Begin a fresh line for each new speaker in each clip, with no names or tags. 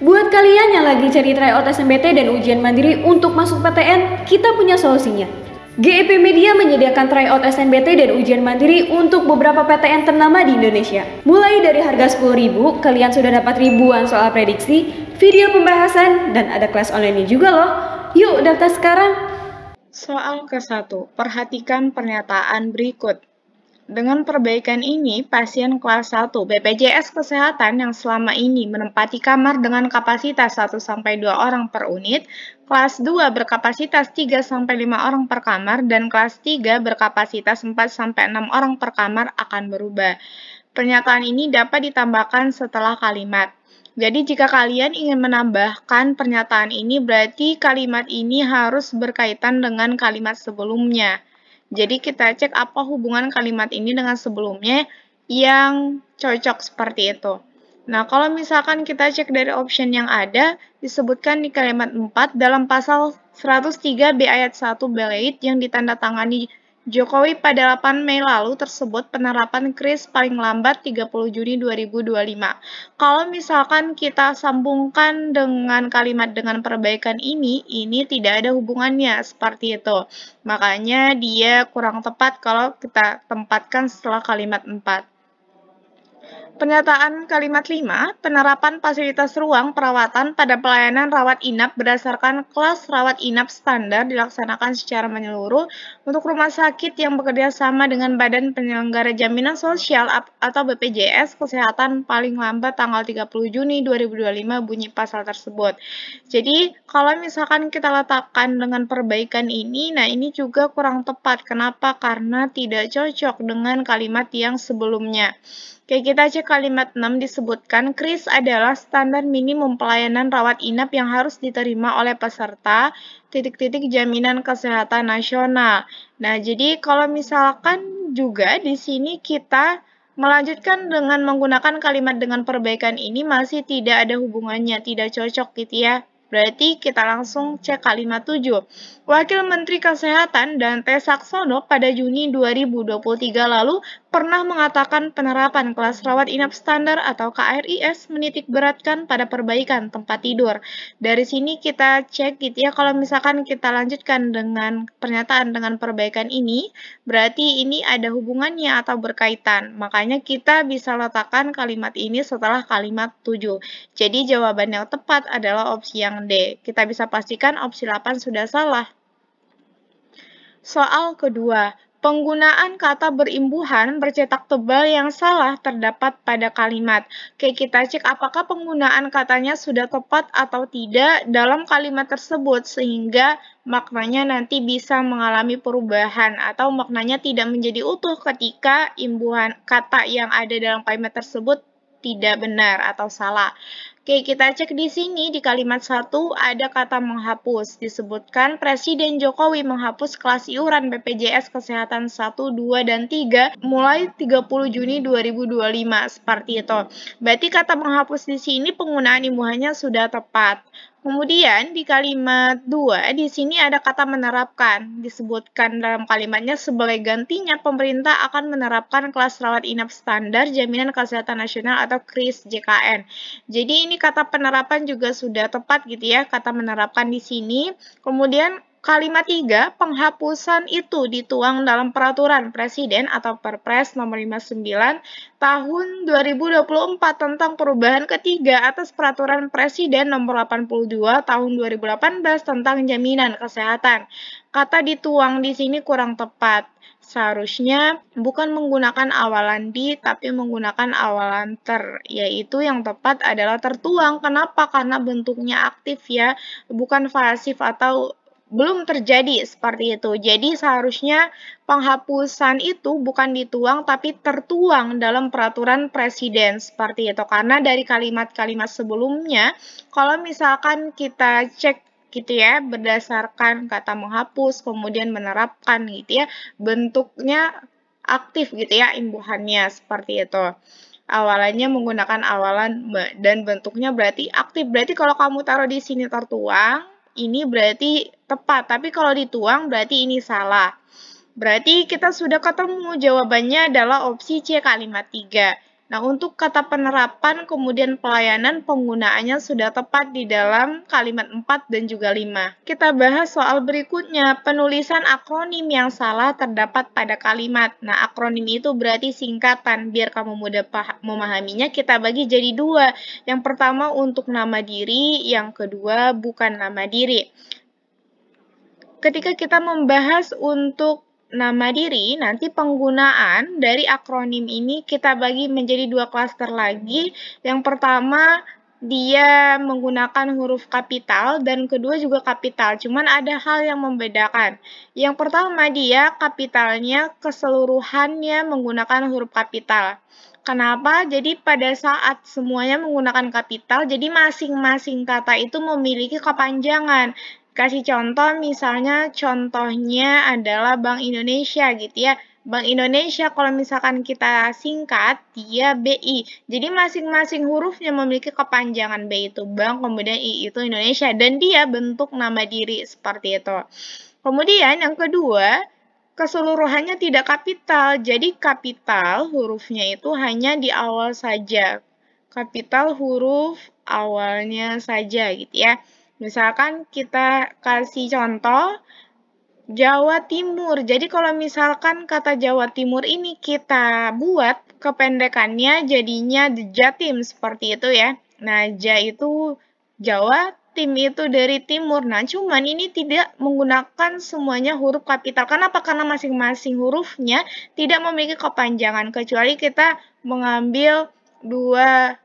Buat kalian yang lagi cari tryout SNBT dan ujian mandiri untuk masuk PTN, kita punya solusinya. GEP Media menyediakan tryout SNBT dan ujian mandiri untuk beberapa PTN ternama di Indonesia. Mulai dari harga 10.000, kalian sudah dapat ribuan soal prediksi, video pembahasan, dan ada kelas online juga loh. Yuk daftar sekarang.
Soal ke-1, perhatikan pernyataan berikut. Dengan perbaikan ini, pasien kelas 1 BPJS Kesehatan yang selama ini menempati kamar dengan kapasitas 1-2 orang per unit, kelas 2 berkapasitas 3-5 orang per kamar, dan kelas 3 berkapasitas 4-6 orang per kamar akan berubah. Pernyataan ini dapat ditambahkan setelah kalimat. Jadi jika kalian ingin menambahkan pernyataan ini, berarti kalimat ini harus berkaitan dengan kalimat sebelumnya. Jadi kita cek apa hubungan kalimat ini dengan sebelumnya yang cocok seperti itu. Nah, kalau misalkan kita cek dari option yang ada, disebutkan di kalimat 4 dalam pasal 103 B ayat 1 Beleit yang ditandatangani Jokowi pada 8 Mei lalu tersebut penerapan KRIS paling lambat 30 Juni 2025. Kalau misalkan kita sambungkan dengan kalimat dengan perbaikan ini tidak ada hubungannya seperti itu. Makanya dia kurang tepat kalau kita tempatkan setelah kalimat 4. Pernyataan kalimat 5, penerapan fasilitas ruang perawatan pada pelayanan rawat inap berdasarkan kelas rawat inap standar dilaksanakan secara menyeluruh untuk rumah sakit yang bekerja sama dengan Badan Penyelenggara Jaminan Sosial atau BPJS Kesehatan paling lambat tanggal 30 Juni 2025 bunyi pasal tersebut. Jadi, kalau misalkan kita letakkan dengan perbaikan ini, nah ini juga kurang tepat. Kenapa? Karena tidak cocok dengan kalimat yang sebelumnya. Oke, kita cek kalimat 6 disebutkan, KRIS adalah standar minimum pelayanan rawat inap yang harus diterima oleh peserta jaminan kesehatan nasional. Nah, jadi kalau misalkan juga di sini kita melanjutkan dengan menggunakan kalimat dengan perbaikan ini masih tidak ada hubungannya, tidak cocok gitu ya. Berarti kita langsung cek kalimat 7. Wakil Menteri Kesehatan Dante Saxono pada Juni 2023 lalu pernah mengatakan penerapan kelas rawat inap standar atau KRIS menitik beratkan pada perbaikan tempat tidur. Dari sini kita cek gitu ya, kalau misalkan kita lanjutkan dengan pernyataan dengan perbaikan ini, berarti ini ada hubungannya atau berkaitan. Makanya kita bisa letakkan kalimat ini setelah kalimat 7. Jadi jawaban yang tepat adalah opsi yang D. Kita bisa pastikan opsi 8 sudah salah. Soal kedua, penggunaan kata berimbuhan bercetak tebal yang salah terdapat pada kalimat. Oke, kita cek apakah penggunaan katanya sudah tepat atau tidak dalam kalimat tersebut sehingga maknanya nanti bisa mengalami perubahan atau maknanya tidak menjadi utuh ketika imbuhan kata yang ada dalam kalimat tersebut tidak benar atau salah. Oke, kita cek di sini di kalimat 1 ada kata menghapus. Disebutkan Presiden Jokowi menghapus kelas iuran BPJS Kesehatan 1, 2, dan 3 mulai 30 Juni 2025. Seperti itu. Berarti kata menghapus di sini penggunaan imbuhannya sudah tepat. Kemudian di kalimat 2 di sini ada kata menerapkan. Disebutkan dalam kalimatnya sebagai gantinya pemerintah akan menerapkan kelas rawat inap standar Jaminan Kesehatan Nasional atau KRIS JKN. Jadi ini kata penerapan juga sudah tepat gitu ya, kata menerapkan di sini. Kemudian kalimat 3, penghapusan itu dituang dalam peraturan Presiden atau Perpres nomor 59 tahun 2024 tentang perubahan ketiga atas peraturan Presiden nomor 82 tahun 2018 tentang jaminan kesehatan. Kata dituang di sini kurang tepat. Seharusnya bukan menggunakan awalan di, tapi menggunakan awalan ter, yaitu yang tepat adalah tertuang. Kenapa? Karena bentuknya aktif ya, bukan pasif atau belum terjadi seperti itu. Jadi seharusnya penghapusan itu bukan dituang tapi tertuang dalam peraturan presiden seperti itu. Karena dari kalimat-kalimat sebelumnya, kalau misalkan kita cek gitu ya, berdasarkan kata menghapus, kemudian menerapkan gitu ya, bentuknya aktif gitu ya, imbuhannya seperti itu. Awalannya menggunakan awalan dan bentuknya berarti aktif. Berarti kalau kamu taruh di sini tertuang, ini berarti tepat. Tapi kalau dituang berarti ini salah. Berarti kita sudah ketemu jawabannya adalah opsi C kalimat 3. Nah, untuk kata penerapan kemudian pelayanan penggunaannya sudah tepat di dalam kalimat 4 dan juga 5. Kita bahas soal berikutnya, penulisan akronim yang salah terdapat pada kalimat. Nah, akronim itu berarti singkatan. Biar kamu mudah memahaminya, kita bagi jadi dua. Yang pertama untuk nama diri, yang kedua bukan nama diri. Ketika kita membahas untuk nama diri, nanti penggunaan dari akronim ini kita bagi menjadi dua klaster lagi. Yang pertama, dia menggunakan huruf kapital dan kedua juga kapital. Cuman ada hal yang membedakan. Yang pertama, dia kapitalnya keseluruhannya menggunakan huruf kapital. Kenapa? Jadi pada saat semuanya menggunakan kapital, jadi masing-masing kata itu memiliki kepanjangan. Kasih contoh, misalnya contohnya adalah Bank Indonesia gitu ya. Bank Indonesia kalau misalkan kita singkat, dia BI. Jadi masing-masing hurufnya memiliki kepanjangan. B itu Bank, kemudian I itu Indonesia. Dan dia bentuk nama diri seperti itu. Kemudian yang kedua, keseluruhannya tidak kapital. Jadi kapital hurufnya itu hanya di awal saja. Kapital huruf awalnya saja gitu ya. Misalkan kita kasih contoh Jawa Timur. Jadi kalau misalkan kata Jawa Timur ini kita buat kependekannya jadinya Jatim seperti itu ya. Nah, Ja itu Jawa, Tim itu dari timur. Nah, cuman ini tidak menggunakan semuanya huruf kapital. Kenapa? Karena masing-masing hurufnya tidak memiliki kepanjangan kecuali kita mengambil dua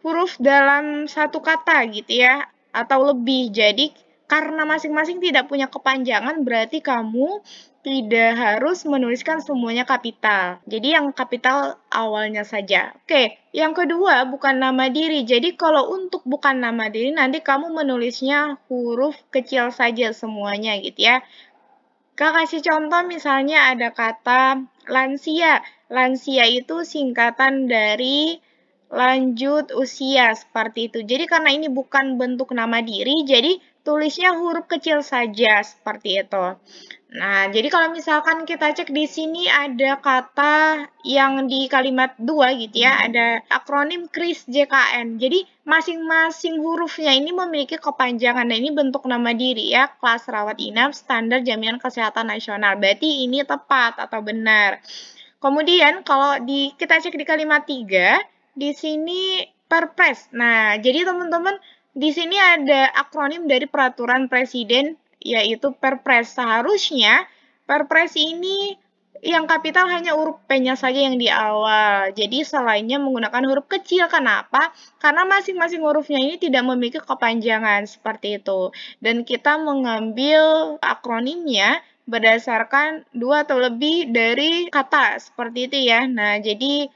huruf dalam satu kata gitu ya, atau lebih. Jadi, karena masing-masing tidak punya kepanjangan, berarti kamu tidak harus menuliskan semuanya kapital. Jadi, yang kapital awalnya saja. Oke, yang kedua, bukan nama diri. Jadi, kalau untuk bukan nama diri, nanti kamu menulisnya huruf kecil saja semuanya gitu ya. Kak kasih contoh misalnya ada kata lansia. Lansia itu singkatan dari lanjut usia seperti itu. Jadi karena ini bukan bentuk nama diri, jadi tulisnya huruf kecil saja seperti itu. Nah, jadi kalau misalkan kita cek di sini ada kata yang di kalimat 2 gitu ya, ada akronim KRIS JKN. Jadi masing-masing hurufnya ini memiliki kepanjangan. Nah, ini bentuk nama diri ya, kelas rawat inap standar jaminan kesehatan nasional. Berarti ini tepat atau benar. Kemudian kalau kita cek di kalimat 3, di sini Perpres. Nah, jadi teman-teman di sini ada akronim dari peraturan presiden yaitu Perpres. Seharusnya Perpres ini yang kapital hanya huruf P-nya saja yang di awal. Jadi selainnya menggunakan huruf kecil. Kenapa? Karena masing-masing hurufnya ini tidak memiliki kepanjangan seperti itu. Dan kita mengambil akronimnya berdasarkan dua atau lebih dari kata seperti itu ya. Nah, jadi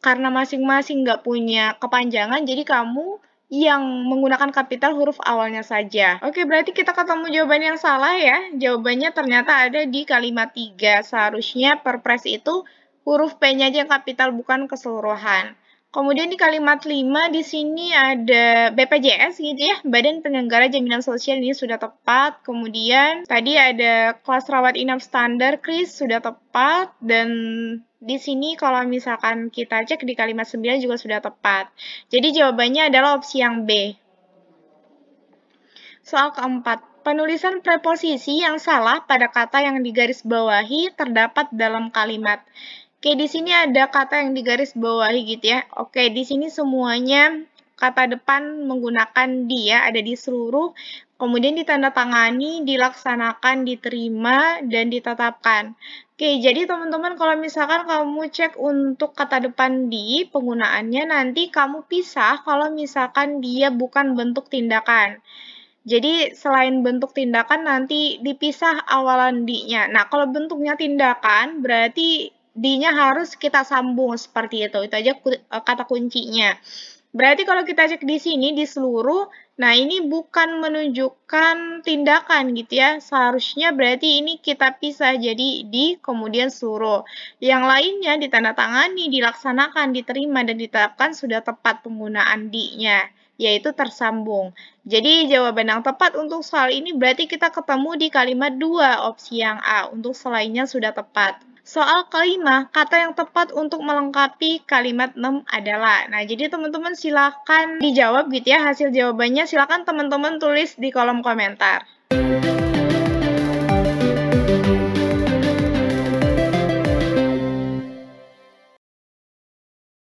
karena masing-masing nggak punya kepanjangan, jadi kamu yang menggunakan kapital huruf awalnya saja. Oke, berarti kita ketemu jawaban yang salah ya. Jawabannya ternyata ada di kalimat 3. Seharusnya Perpres itu huruf P-nya aja yang kapital, bukan keseluruhan. Kemudian di kalimat 5 di sini ada BPJS gitu ya, Badan Penyelenggara Jaminan Sosial, ini sudah tepat. Kemudian tadi ada kelas rawat inap standar KRIS sudah tepat, dan di sini kalau misalkan kita cek di kalimat 9 juga sudah tepat. Jadi jawabannya adalah opsi yang B. Soal keempat, penulisan preposisi yang salah pada kata yang digarisbawahi terdapat dalam kalimat. Oke, di sini ada kata yang digarisbawahi gitu ya. Oke, di sini semuanya kata depan menggunakan dia ada di seluruh, kemudian ditandatangani, dilaksanakan, diterima, dan ditetapkan. Oke, jadi teman-teman kalau misalkan kamu cek untuk kata depan di penggunaannya, nanti kamu pisah kalau misalkan dia bukan bentuk tindakan. Jadi selain bentuk tindakan nanti dipisah awalan di-nya. Nah, kalau bentuknya tindakan berarti di-nya harus kita sambung seperti itu. Itu aja kata kuncinya. Berarti kalau kita cek di sini di seluruh, nah ini bukan menunjukkan tindakan gitu ya. Seharusnya berarti ini kita pisah jadi di kemudian seluruh. Yang lainnya ditandatangani, dilaksanakan, diterima, dan ditetapkan sudah tepat penggunaan di-nya, yaitu tersambung. Jadi jawaban yang tepat untuk soal ini berarti kita ketemu di kalimat 2, opsi yang A. Untuk selainnya sudah tepat. Soal kelima, kata yang tepat untuk melengkapi kalimat nem adalah. Nah, jadi teman-teman silakan dijawab gitu ya hasil jawabannya. Silakan teman-teman tulis di kolom komentar.